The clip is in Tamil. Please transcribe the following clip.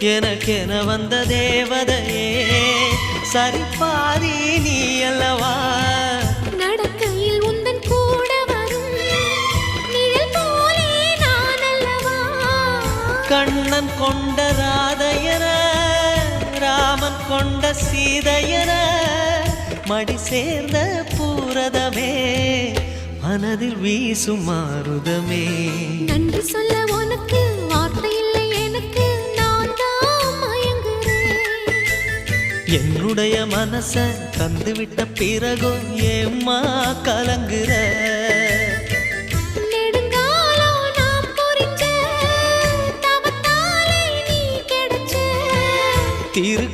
எனக்கென வந்த தேவதையே சரிபாதி நீ அல்லவா நடக்கையில் உந்தன் கூட வரும் நிழல் போலே நான் அல்லவா கண்ணன் கொண்ட ராதையர ராமன் கொண்ட சீதையர மடி சேர்ந்த பூரதமே மனதில் வீசும் மாருதமே நன்றி சொல்ல உனக்கு வார்த்தை இல்லை எனக்கு நான் தான் மயங்குறேன் என்னுடைய மனச தந்துவிட்ட பிறகோ ஏம்மா கலங்குற நெடுங்காலம் நாம் புரிஞ்ச தவத்தாலே நீ கிடைச்ச திரு